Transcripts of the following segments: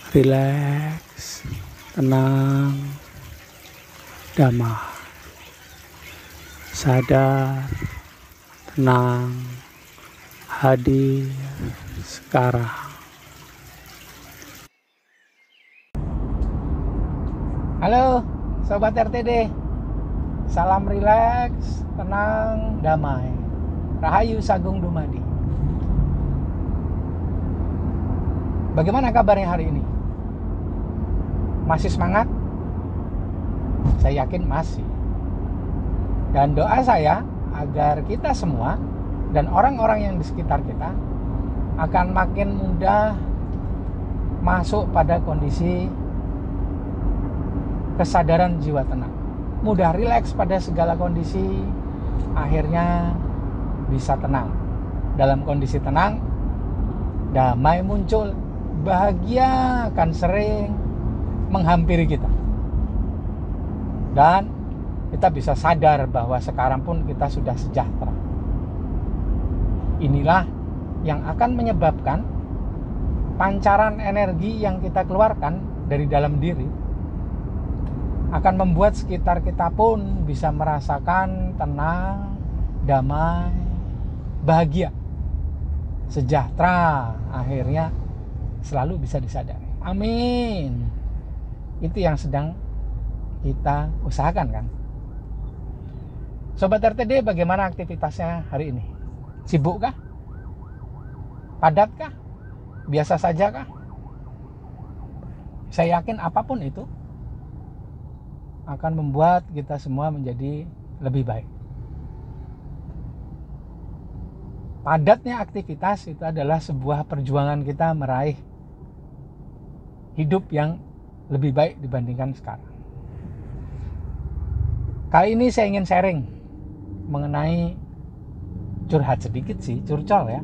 rileks, tenang, damai, sadar, tenang, hadir sekarang. Halo Sobat RTD, salam rileks, tenang, damai. Rahayu Sagung Dumadi. Bagaimana kabarnya hari ini? Masih semangat? Saya yakin masih. Dan doa saya agar kita semua dan orang-orang yang di sekitar kita akan makin mudah masuk pada kondisi kesadaran jiwa tenang, mudah rileks pada segala kondisi, akhirnya bisa tenang. Dalam kondisi tenang, damai muncul, bahagia akan sering menghampiri kita, dan kita bisa sadar bahwa sekarang pun kita sudah sejahtera. Inilah yang akan menyebabkan pancaran energi yang kita keluarkan dari dalam diri akan membuat sekitar kita pun bisa merasakan tenang, damai, bahagia, sejahtera, akhirnya selalu bisa disadari. Amin. Itu yang sedang kita usahakan, kan? Sobat RTD, bagaimana aktivitasnya hari ini? Sibuk kah? Padat kah? Biasa saja kah? Saya yakin apapun itu akan membuat kita semua menjadi lebih baik. Padatnya aktivitas itu adalah sebuah perjuangan kita meraih hidup yang lebih baik dibandingkan sekarang. Kali ini saya ingin sharing mengenai, curhat sedikit sih, curcol ya,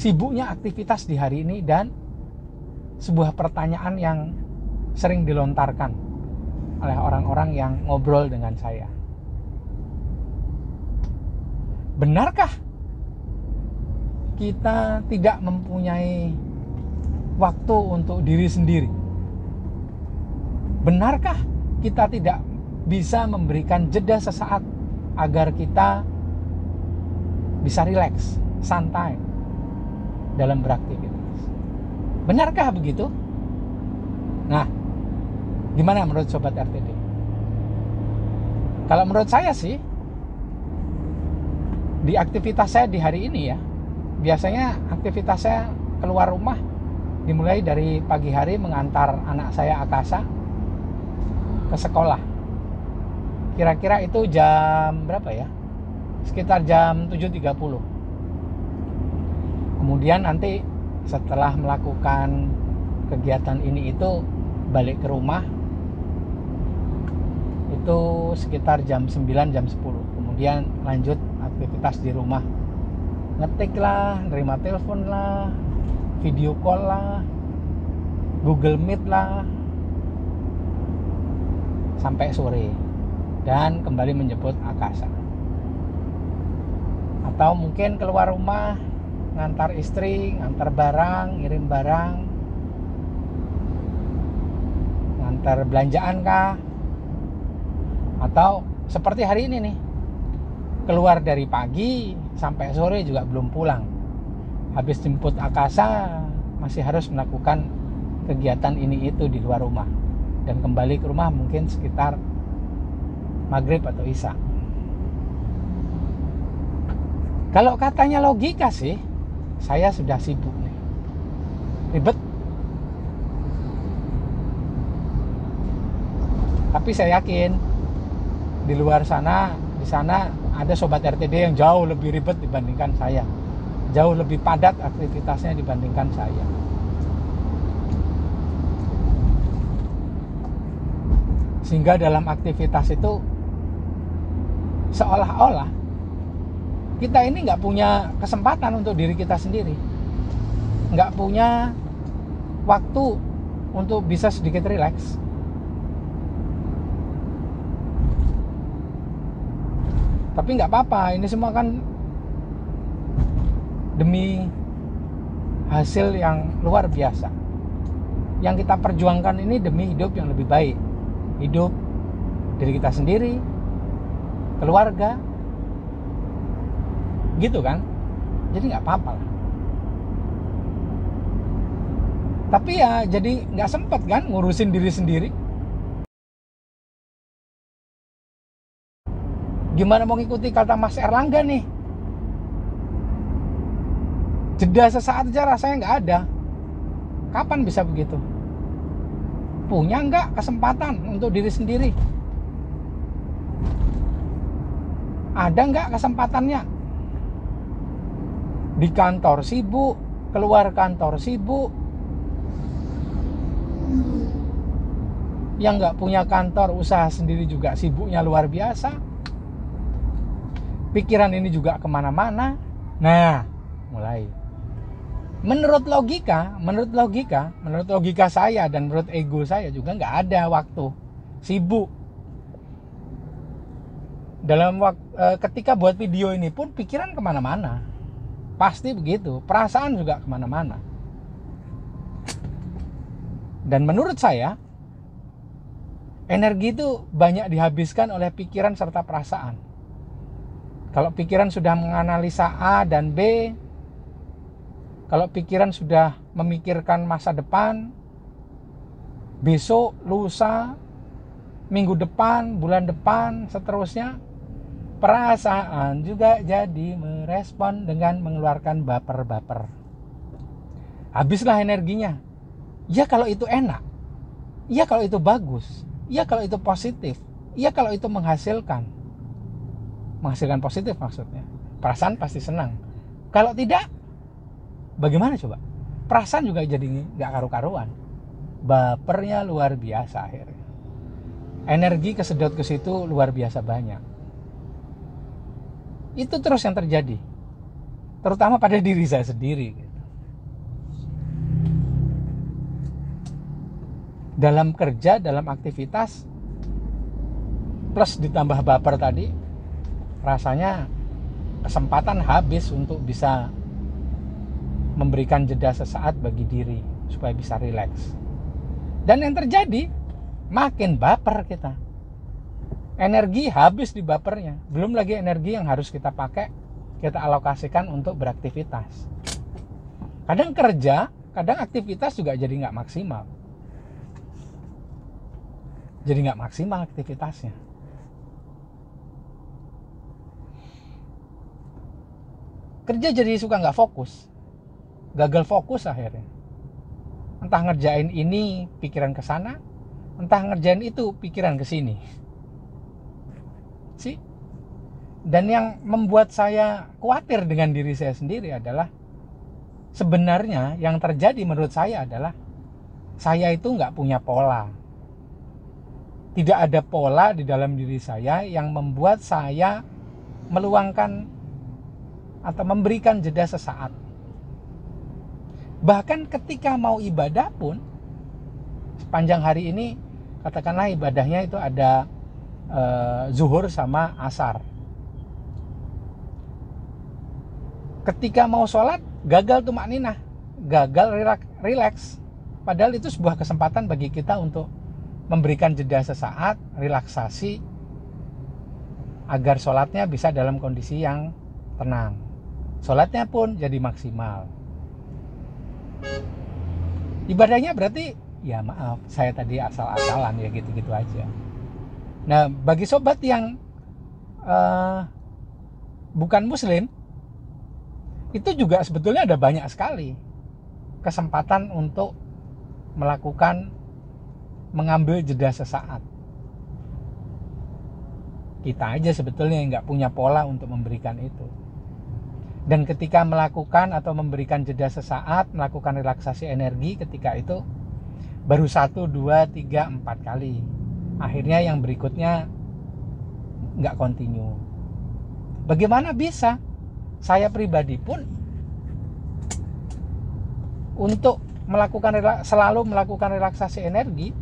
sibuknya aktivitas di hari ini dan sebuah pertanyaan yang sering dilontarkan oleh orang-orang yang ngobrol dengan saya. Benarkah kita tidak mempunyai waktu untuk diri sendiri? Benarkah kita tidak bisa memberikan jeda sesaat agar kita bisa rileks, santai dalam beraktivitas? Benarkah begitu? Nah, gimana menurut Sobat RTD? Kalau menurut saya sih, di aktivitas saya di hari ini ya, biasanya aktivitas saya keluar rumah dimulai dari pagi hari mengantar anak saya Akasa ke sekolah. Kira-kira itu jam berapa ya? Sekitar jam 7.30. Kemudian nanti setelah melakukan kegiatan ini itu balik ke rumah itu sekitar jam 9, jam 10. Kemudian lanjut aktivitas di rumah, ngetik lah, nerima telepon lah, video call lah, Google Meet lah, sampai sore, dan kembali menjemput Akasa. Atau mungkin keluar rumah, ngantar istri, ngantar barang, ngirim barang, ngantar belanjaan kah, atau seperti hari ini nih, keluar dari pagi sampai sore juga belum pulang. Habis jemput Akasa masih harus melakukan kegiatan ini itu di luar rumah, dan kembali ke rumah mungkin sekitar maghrib atau isya. Kalau katanya logika sih, saya sudah sibuk nih, ribet. Tapi saya yakin di luar sana, di sana ada Sobat RTD yang jauh lebih ribet dibandingkan saya, jauh lebih padat aktivitasnya dibandingkan saya. Sehingga dalam aktivitas itu seolah-olah kita ini nggak punya kesempatan untuk diri kita sendiri, nggak punya waktu untuk bisa sedikit rileks. Tapi nggak apa-apa, ini semua kan demi hasil yang luar biasa. Yang kita perjuangkan ini demi hidup yang lebih baik. Hidup diri kita sendiri, keluarga, gitu kan. Jadi nggak apa-apa lah. Tapi ya jadi nggak sempet kan ngurusin diri sendiri. Gimana mau ngikuti kata Mas Erlangga nih? Jeda sesaat aja rasanya nggak ada. Kapan bisa begitu? Punya nggak kesempatan untuk diri sendiri? Ada nggak kesempatannya? Di kantor sibuk, keluar kantor sibuk. Yang nggak punya kantor, usaha sendiri juga sibuknya luar biasa. Pikiran ini juga kemana-mana. Nah, mulai. Menurut logika saya dan menurut ego saya juga nggak ada waktu, sibuk. Ketika buat video ini pun pikiran kemana-mana, pasti begitu. Perasaan juga kemana-mana. Dan menurut saya, energi itu banyak dihabiskan oleh pikiran serta perasaan. Kalau pikiran sudah menganalisa A dan B, kalau pikiran sudah memikirkan masa depan, besok, lusa, minggu depan, bulan depan, seterusnya, perasaan juga jadi merespon dengan mengeluarkan baper-baper. Habislah energinya. Ya kalau itu enak, ya kalau itu bagus, ya kalau itu positif, ya kalau itu menghasilkan positif maksudnya, perasaan pasti senang. Kalau tidak, bagaimana coba? Perasaan juga jadi gak karu-karuan. Bapernya luar biasa akhirnya. Energi kesedot ke situ luar biasa banyak. Itu terus yang terjadi. Terutama pada diri saya sendiri. Dalam kerja, dalam aktivitas, plus ditambah baper tadi, rasanya kesempatan habis untuk bisa memberikan jeda sesaat bagi diri supaya bisa rileks. Dan yang terjadi, makin baper kita. Energi habis di bapernya. Belum lagi energi yang harus kita pakai, kita alokasikan untuk beraktivitas. Kadang kerja, kadang aktivitas juga jadi nggak maksimal. Jadi nggak maksimal aktivitasnya. Kerja jadi suka nggak fokus. Gagal fokus akhirnya. Entah ngerjain ini, pikiran ke sana, entah ngerjain itu, pikiran ke sini. Dan yang membuat saya khawatir dengan diri saya sendiri adalah, sebenarnya yang terjadi menurut saya adalah, saya itu nggak punya pola. Tidak ada pola di dalam diri saya yang membuat saya meluangkan atau memberikan jeda sesaat. Bahkan ketika mau ibadah pun, sepanjang hari ini, katakanlah ibadahnya itu ada zuhur sama asar. Ketika mau sholat, gagal tumakninah, gagal rileks. Padahal itu sebuah kesempatan bagi kita untuk memberikan jeda sesaat, relaksasi, agar sholatnya bisa dalam kondisi yang tenang. Sholatnya pun jadi maksimal. Ibadahnya berarti, ya maaf, saya tadi asal-asalan, ya gitu-gitu aja. Nah, bagi sobat yang bukan muslim, itu juga sebetulnya ada banyak sekali kesempatan untuk mengambil jeda sesaat. Kita aja sebetulnya yang nggak punya pola untuk memberikan itu. Dan ketika melakukan atau memberikan jeda sesaat, melakukan relaksasi energi, ketika itu baru 1, 2, 3, 4 kali. Akhirnya yang berikutnya nggak continue. Bagaimana bisa? Saya pribadi pun untuk selalu melakukan relaksasi energi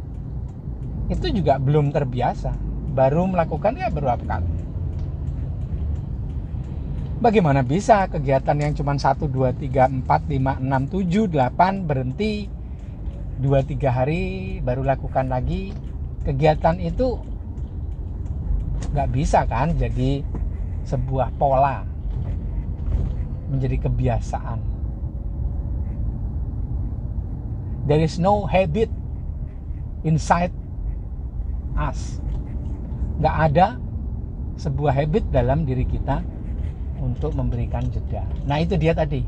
itu juga belum terbiasa. Baru melakukannya beberapa kali. Bagaimana bisa kegiatan yang cuma 1, 2, 3, 4, 5, 6, 7, 8 berhenti 2-3 hari baru lakukan lagi. Kegiatan itu nggak bisa kan jadi sebuah pola, menjadi kebiasaan. There is no habit inside us. Nggak ada sebuah habit dalam diri kita untuk memberikan jeda. Nah itu dia tadi,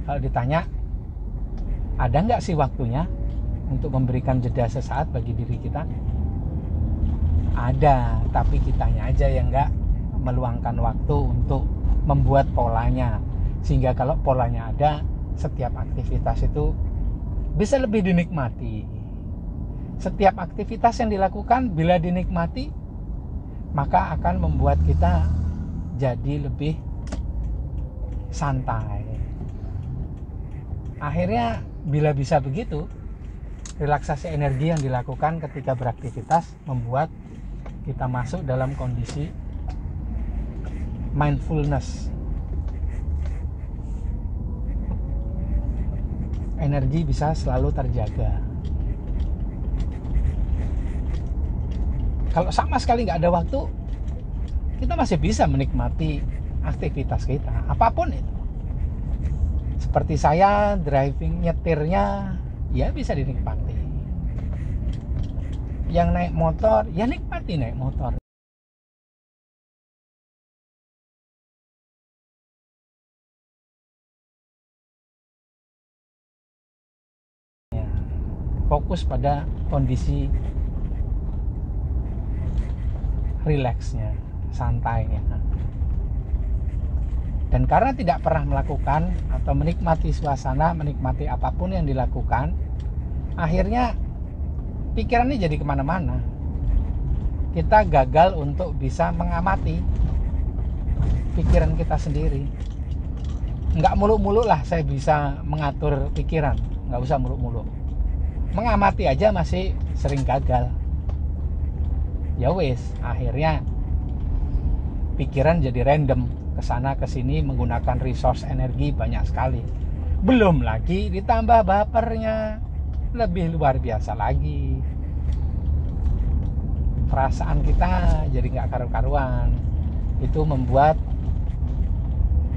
kalau ditanya ada nggak sih waktunya untuk memberikan jeda sesaat bagi diri kita? Ada, tapi kitanya aja yang nggak meluangkan waktu untuk membuat polanya, sehingga kalau polanya ada, setiap aktivitas itu bisa lebih dinikmati. Setiap aktivitas yang dilakukan bila dinikmati, maka akan membuat kita jadi lebih santai. Akhirnya bila bisa begitu, relaksasi energi yang dilakukan ketika beraktivitas membuat kita masuk dalam kondisi mindfulness. Energi bisa selalu terjaga. Kalau sama sekali nggak ada waktu, kita masih bisa menikmati aktivitas kita, apapun itu. Seperti saya driving, nyetirnya ya bisa dinikmati. Yang naik motor, ya nikmati naik motor. Fokus pada kondisi rileksnya, santainya. Dan karena tidak pernah melakukan atau menikmati suasana, menikmati apapun yang dilakukan, akhirnya pikirannya jadi kemana-mana. Kita gagal untuk bisa mengamati pikiran kita sendiri. Nggak muluk-muluk lah saya bisa mengatur pikiran, nggak usah muluk-muluk. Mengamati aja masih sering gagal. Ya wes, akhirnya pikiran jadi random, kesana kesini menggunakan resource energi banyak sekali. Belum lagi ditambah bapernya, lebih luar biasa lagi. Perasaan kita jadi nggak karu-karuan. Itu membuat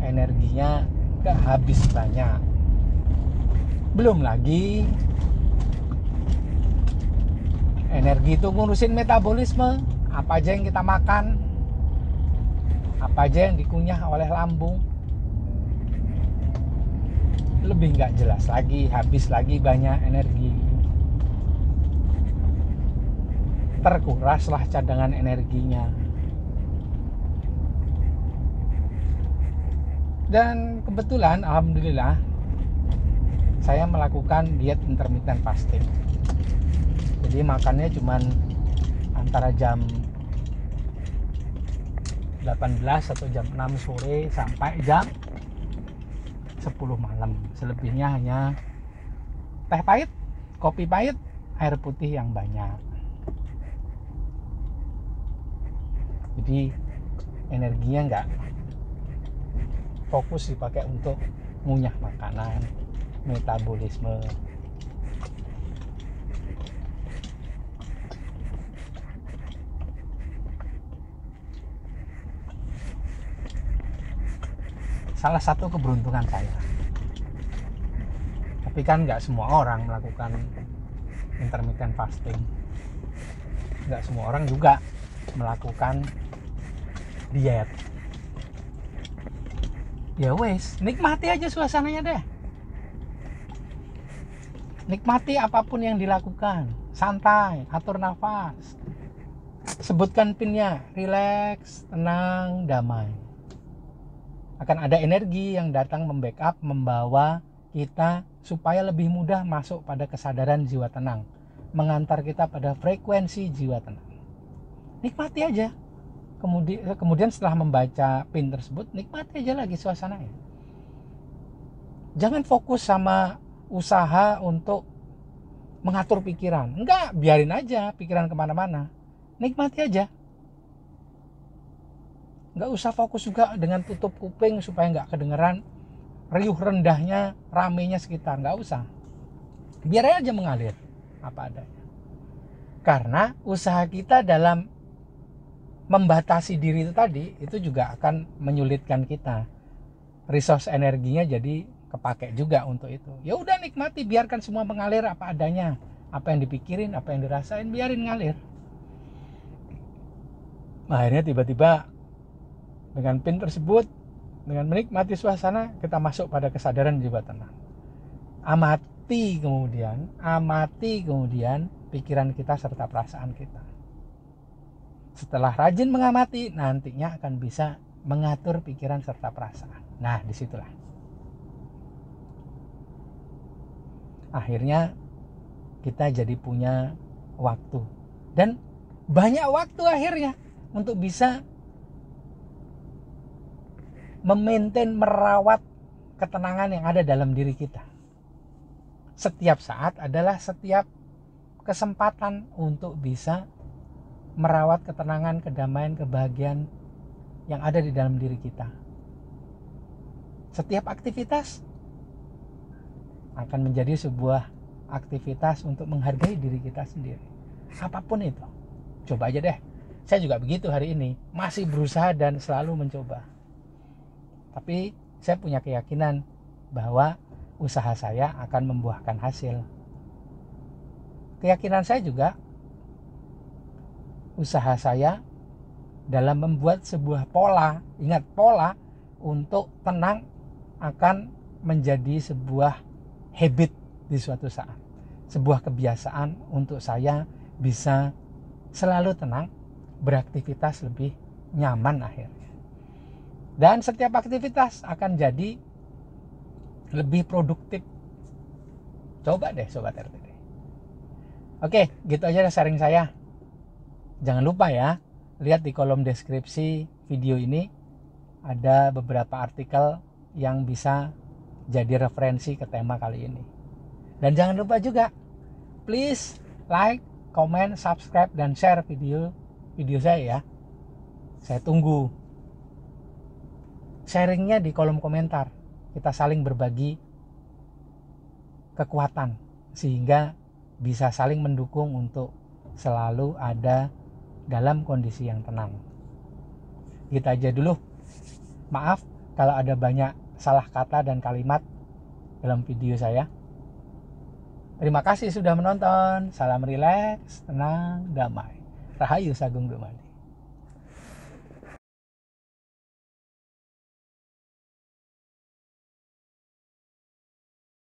energinya habis banyak. Belum lagi energi itu ngurusin metabolisme, apa aja yang kita makan, apa aja yang dikunyah oleh lambung, lebih nggak jelas lagi, habis lagi banyak energi, terkuraslah cadangan energinya. Dan kebetulan alhamdulillah saya melakukan diet intermittent fasting. Jadi makannya cuman antara jam 18 atau jam 6 sore sampai jam 10 malam. Selebihnya hanya teh pahit, kopi pahit, air putih yang banyak. Jadi energinya enggak fokus dipakai untuk ngunyah makanan, metabolisme. Salah satu keberuntungan saya. Tapi kan nggak semua orang melakukan intermittent fasting. Nggak semua orang juga melakukan diet. Ya wes, nikmati aja suasananya deh. Nikmati apapun yang dilakukan. Santai, atur nafas. Sebutkan pinnya, rileks, tenang, damai. Akan ada energi yang datang membackup, membawa kita supaya lebih mudah masuk pada kesadaran jiwa tenang, mengantar kita pada frekuensi jiwa tenang. Nikmati aja. Kemudian setelah membaca pin tersebut, nikmati aja lagi suasananya. Jangan fokus sama usaha untuk mengatur pikiran. Enggak, biarin aja pikiran kemana-mana. Nikmati aja. Nggak usah fokus juga dengan tutup kuping supaya nggak kedengeran riuh rendahnya, ramenya sekitar. Nggak usah. Biar aja mengalir. apa adanya. Karena usaha kita dalam membatasi diri itu tadi, itu juga akan menyulitkan kita. Resource energinya jadi kepake juga untuk itu. Ya udah, nikmati, biarkan semua mengalir apa adanya. Apa yang dipikirin, apa yang dirasain, biarin ngalir. Akhirnya tiba-tiba dengan pin tersebut, dengan menikmati suasana, kita masuk pada kesadaran jiwa tenang. Amati kemudian pikiran kita serta perasaan kita. Setelah rajin mengamati, nantinya akan bisa mengatur pikiran serta perasaan. Nah, disitulah akhirnya kita jadi punya waktu, dan banyak waktu akhirnya untuk bisa memaintain, merawat ketenangan yang ada dalam diri kita. Setiap saat adalah setiap kesempatan untuk bisa merawat ketenangan, kedamaian, kebahagiaan yang ada di dalam diri kita. Setiap aktivitas akan menjadi sebuah aktivitas untuk menghargai diri kita sendiri. Apapun itu. Coba aja deh. Saya juga begitu hari ini. Masih berusaha dan selalu mencoba. Tapi saya punya keyakinan bahwa usaha saya akan membuahkan hasil. Keyakinan saya juga, usaha saya dalam membuat sebuah pola, ingat pola untuk tenang akan menjadi sebuah habit di suatu saat. Sebuah kebiasaan untuk saya bisa selalu tenang, beraktivitas lebih nyaman akhirnya. Dan setiap aktivitas akan jadi lebih produktif. Coba deh Sobat RTD. Oke, gitu aja sharing saya. Jangan lupa ya, lihat di kolom deskripsi video ini ada beberapa artikel yang bisa jadi referensi ke tema kali ini. Dan jangan lupa juga, please like, comment, subscribe, dan share video saya ya. Saya tunggu sharingnya di kolom komentar. Kita saling berbagi kekuatan sehingga bisa saling mendukung untuk selalu ada dalam kondisi yang tenang. Gitu aja dulu. Maaf kalau ada banyak salah kata dan kalimat dalam video saya. Terima kasih sudah menonton. Salam rileks, tenang, damai. Rahayu Sagung Dumadi.